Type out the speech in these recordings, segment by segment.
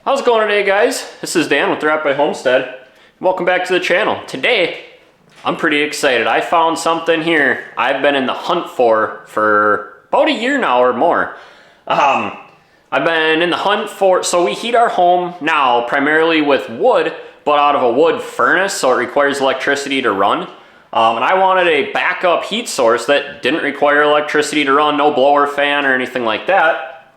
How's it going today, guys? This is Dan with the Rapid Homestead. Welcome back to the channel. Today, I'm pretty excited. I found something here I've been in the hunt for about a year now or more. I've been in the hunt for, so we heat our home now primarily with wood, but out of a wood furnace, so it requires electricity to run. And I wanted a backup heat source that didn't require electricity to run, no blower fan or anything like that.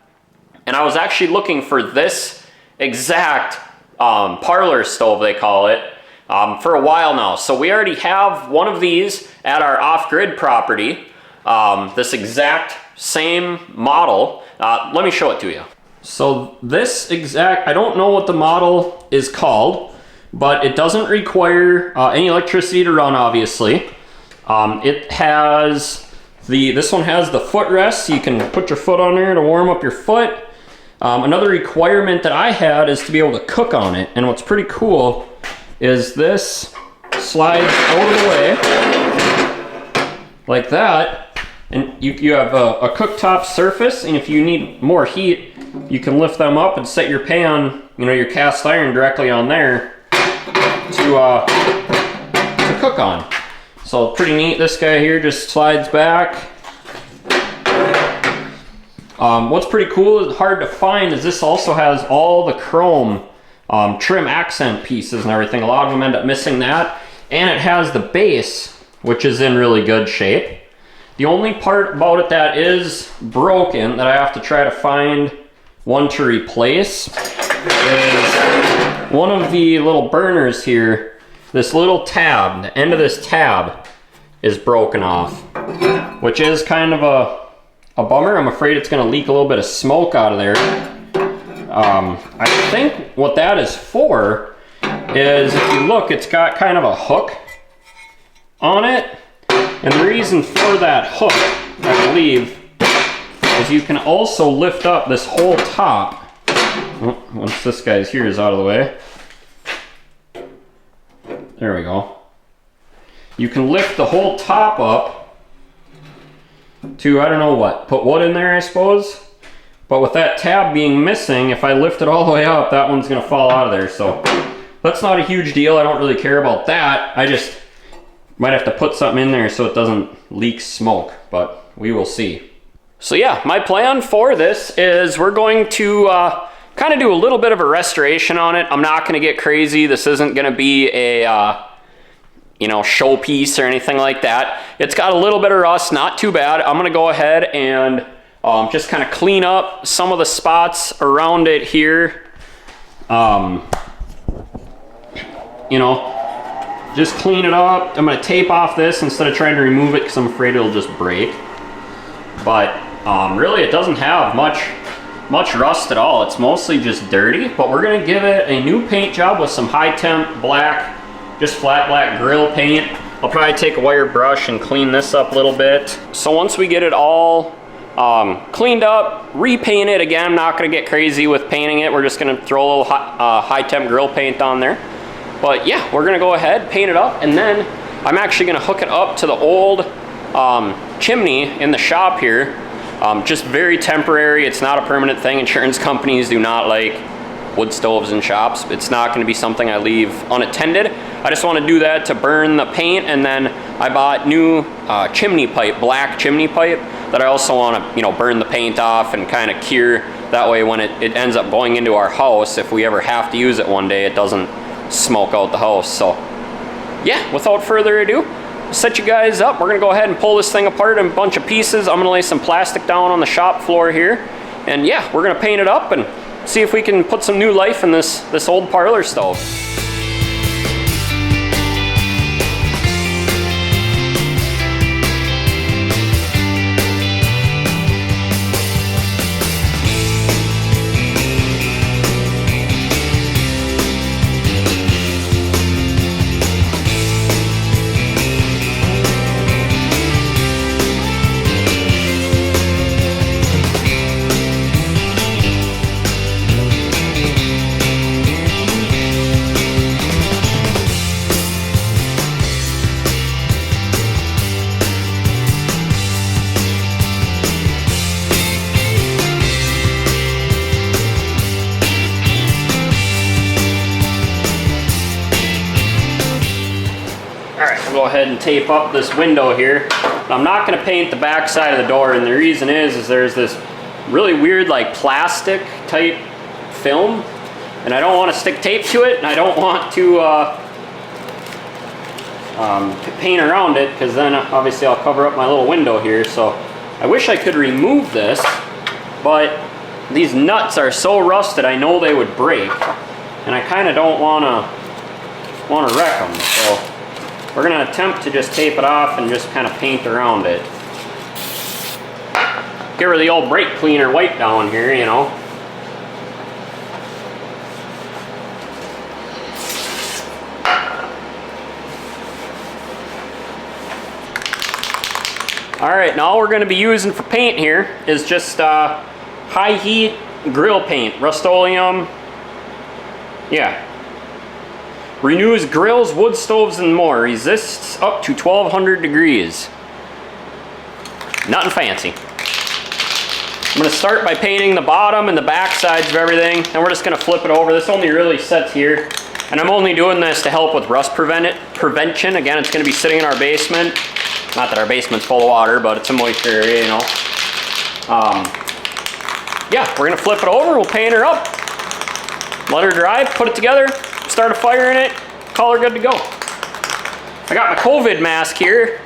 And I was actually looking for this exact parlor stove, they call it, for a while now. So we already have one of these at our off-grid property, this exact same model. Let me show it to you. So this exact, I don't know what the model is called, but it doesn't require any electricity to run, obviously. It has this one has the footrest, so you can put your foot on there to warm up your foot. Another requirement that I had is to be able to cook on it, and what's pretty cool is this slides out of the way like that, and you have a cooktop surface, and if you need more heat, you can lift them up and set your pan, your cast iron directly on there to cook on. So pretty neat. This guy here just slides back. What's pretty cool, is hard to find, is this also has all the chrome trim accent pieces and everything. A lot of them end up missing that. And it has the base, which is in really good shape. The only part about it that is broken, that I have to try to find one to replace, is one of the little burners here. This little tab, the end of this tab is broken off, which is kind of a bummer. I'm afraid it's going to leak a little bit of smoke out of there. I think what that is for is, if you look, it's got kind of a hook on it. And the reason for that hook, I believe, is you can also lift up this whole top. Once this guy's here is out of the way. There we go. You can lift the whole top up to, I don't know what, put wood in there, I suppose. But with that tab being missing, if I lift it all the way up, that one's going to fall out of there. So that's not a huge deal. I don't really care about that. I just might have to put something in there so it doesn't leak smoke, but we will see. So yeah, my plan for this is we're going to kind of do a little bit of a restoration on it. I'm not going to get crazy. This isn't going to be a showpiece or anything like that. It's got a little bit of rust, not too bad. I'm going to go ahead and just kind of clean up some of the spots around it here. Just clean it up. I'm going to tape off this instead of trying to remove it because I'm afraid it'll just break. But really, it doesn't have much rust at all. It's mostly just dirty, but we're going to give it a new paint job with some high temp black, just flat black grill paint. I'll probably take a wire brush and clean this up a little bit. So once we get it all cleaned up, repaint it again. I'm not going to get crazy with painting it. We're just going to throw a little high temp grill paint on there. But yeah, we're going to go ahead, paint it up, and then I'm actually going to hook it up to the old chimney in the shop here. Just very temporary. It's not a permanent thing. Insurance companies do not like wood stoves in shops. It's not going to be something I leave unattended. I just want to do that to burn the paint, and then I bought new chimney pipe, black chimney pipe, that I also want to burn the paint off and kind of cure. That way when it ends up going into our house, if we ever have to use it one day, it doesn't smoke out the house. So yeah, without further ado, set you guys up. We're gonna go ahead and pull this thing apart in a bunch of pieces. I'm gonna lay some plastic down on the shop floor here, and yeah, we're gonna paint it up and see if we can put some new life in this old parlor stove. go ahead and tape up this window here. I'm not going to paint the back side of the door, and the reason is there's this really weird like plastic type film, and I don't want to stick tape to it, and I don't want to paint around it, because then obviously I'll cover up my little window here. So I wish I could remove this, but these nuts are so rusted I know they would break, and I kind of don't want to wreck them. So we're going to attempt to just tape it off and just kind of paint around it. Get rid of the old brake cleaner wipe down here, you know. Alright, now all we're going to be using for paint here is just high heat grill paint, Rust-Oleum. Yeah. Renews grills, wood stoves, and more. Resists up to 1200 degrees. Nothing fancy. I'm going to start by painting the bottom and the back sides of everything, and we're just going to flip it over. This only really sets here, and I'm only doing this to help with rust prevention. Again, it's going to be sitting in our basement. Not that our basement's full of water, but it's a moisture area, you know. Yeah, we're going to flip it over. We'll paint her up. Let her dry, put it together, start a fire in it, call her good to go. I got my COVID mask here.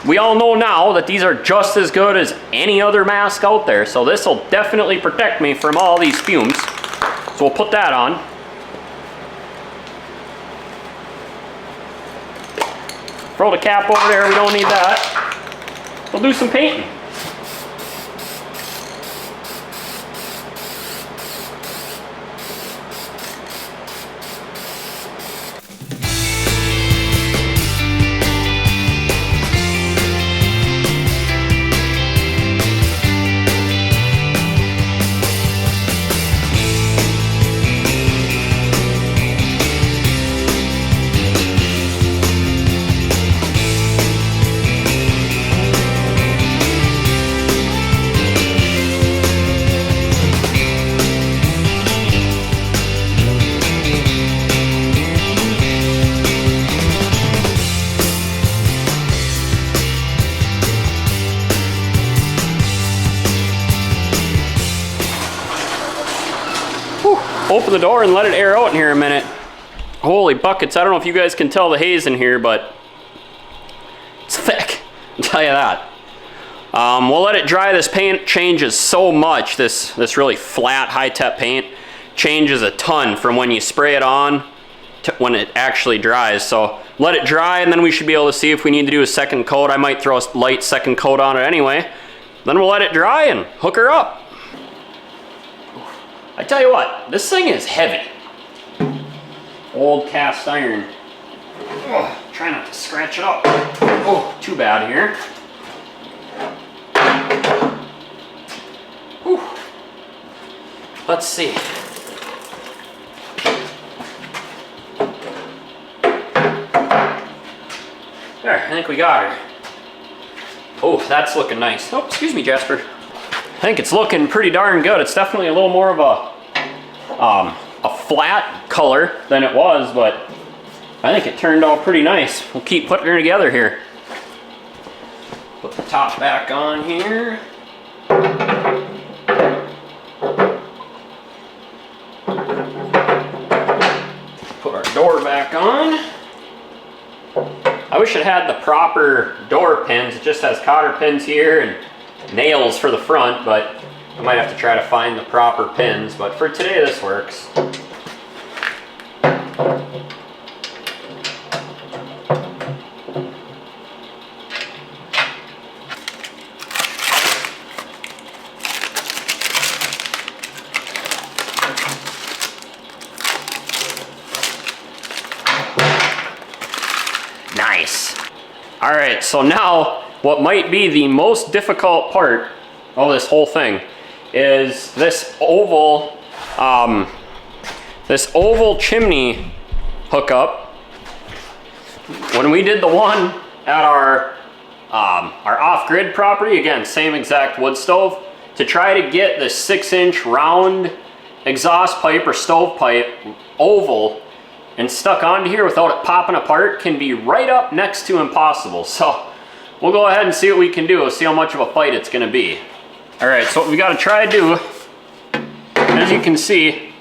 We all know now that these are just as good as any other mask out there, so this will definitely protect me from all these fumes. So we'll put that on. Throw the cap over there, we don't need that. We'll do some painting. Open the door and let it air out in here a minute. Holy buckets, I don't know if you guys can tell the haze in here, but it's thick, I'll tell you that. We'll let it dry. This paint changes so much. This really flat, high-tech paint changes a ton from when you spray it on to when it actually dries. So let it dry, and then we should be able to see if we need to do a second coat. I might throw a light second coat on it anyway. Then we'll let it dry and hook her up. I tell you what, this thing is heavy. Old cast iron. Oh, try not to scratch it up. Oh, too bad here. Whew. Let's see. There, I think we got her. Oh, that's looking nice. Oh, excuse me, Jasper. I think it's looking pretty darn good. It's definitely a little more of a flat color than it was, but I think it turned out pretty nice. We'll keep putting her together here. Put the top back on here. Put our door back on. I wish it had the proper door pins. It just has cotter pins here and nails for the front, but I might have to try to find the proper pins, but for today this works. Nice. All right, so now what might be the most difficult part of this whole thing is this oval chimney hookup. When we did the one at our off-grid property, again, same exact wood stove, to try to get the 6-inch round exhaust pipe or stove pipe oval and stuck onto here without it popping apart can be right up next to impossible. So we'll go ahead and see what we can do. We'll see how much of a fight it's gonna be. All right, so what we gotta try to do, as you can see,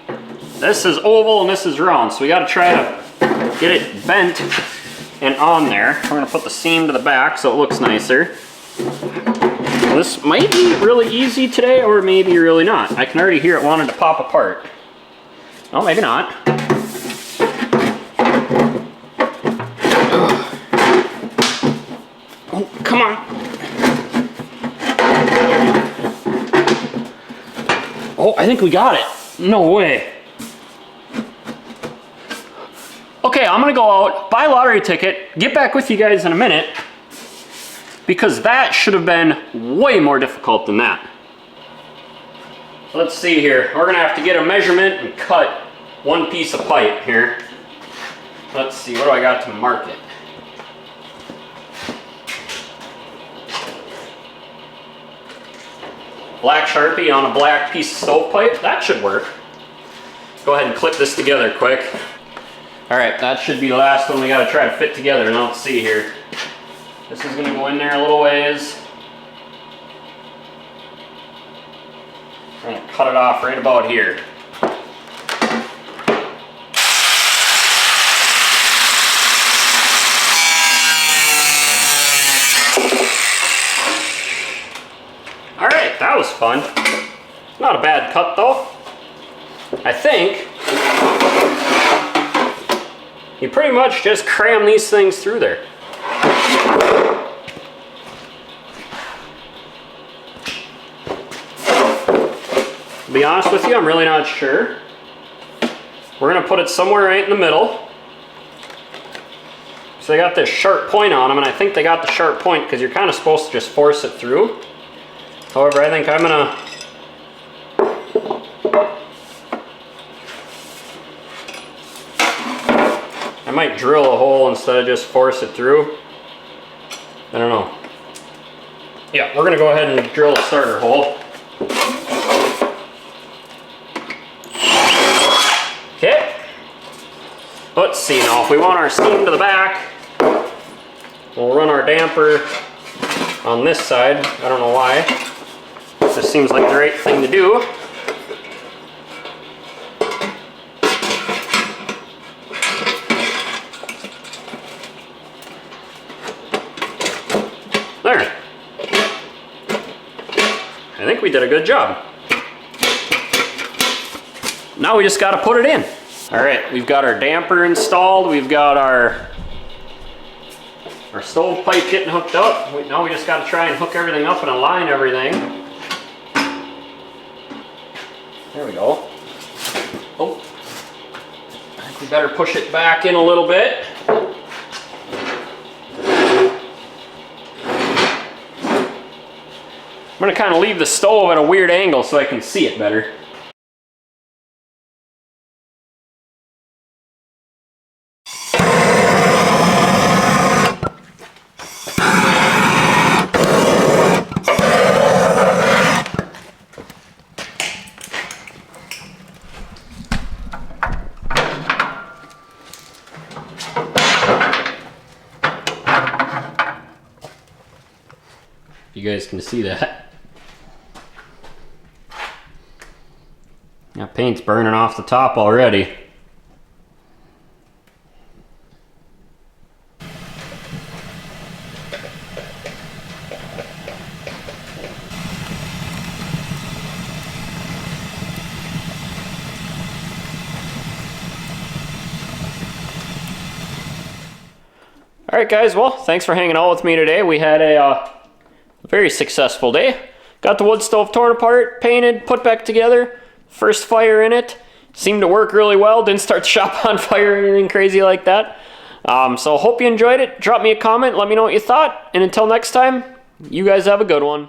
this is oval and this is round. So we gotta try to get it bent and on there. We're gonna put the seam to the back so it looks nicer. This might be really easy today, or maybe really not. I can already hear it wanting to pop apart. Oh, maybe not. Oh, come on. Oh, I think we got it. No way. Okay, I'm gonna go out, buy a lottery ticket, get back with you guys in a minute, because that should have been way more difficult than that. Let's see here. We're gonna have to get a measurement and cut one piece of pipe here. Let's see, what do I got to mark it? Black Sharpie on a black piece of stovepipe, that should work. Go ahead and clip this together quick. All right, that should be the last one we gotta try to fit together. Now let's see here. This is gonna go in there a little ways. I'm gonna cut it off right about here. All right, that was fun. Not a bad cut though. I think you pretty much just cram these things through there. To be honest with you, I'm really not sure. We're gonna put it somewhere right in the middle. So they got this sharp point on them, and I think they got the sharp point because you're kind of supposed to just force it through. However, I think I'm gonna I might drill a hole instead of just force it through. I don't know. Yeah, we're gonna go ahead and drill a starter hole. Okay. Let's see now, if we want our steam to the back, we'll run our damper on this side. I don't know why. This seems like the right thing to do. There. I think we did a good job. Now we just got to put it in. All right, we've got our damper installed. We've got our stovepipe getting hooked up. Now we just got to try and hook everything up and align everything. There we go. Oh, I think we better push it back in a little bit. I'm gonna kind of leave the stove at a weird angle so I can see it better. You guys can see that. That paint's burning off the top already. All right, guys, well, thanks for hanging out with me today. We had a very successful day. Got the wood stove torn apart, painted, put back together. First fire in it. Seemed to work really well. Didn't start the shop on fire or anything crazy like that. So hope you enjoyed it. Drop me a comment. Let me know what you thought. And until next time, you guys have a good one.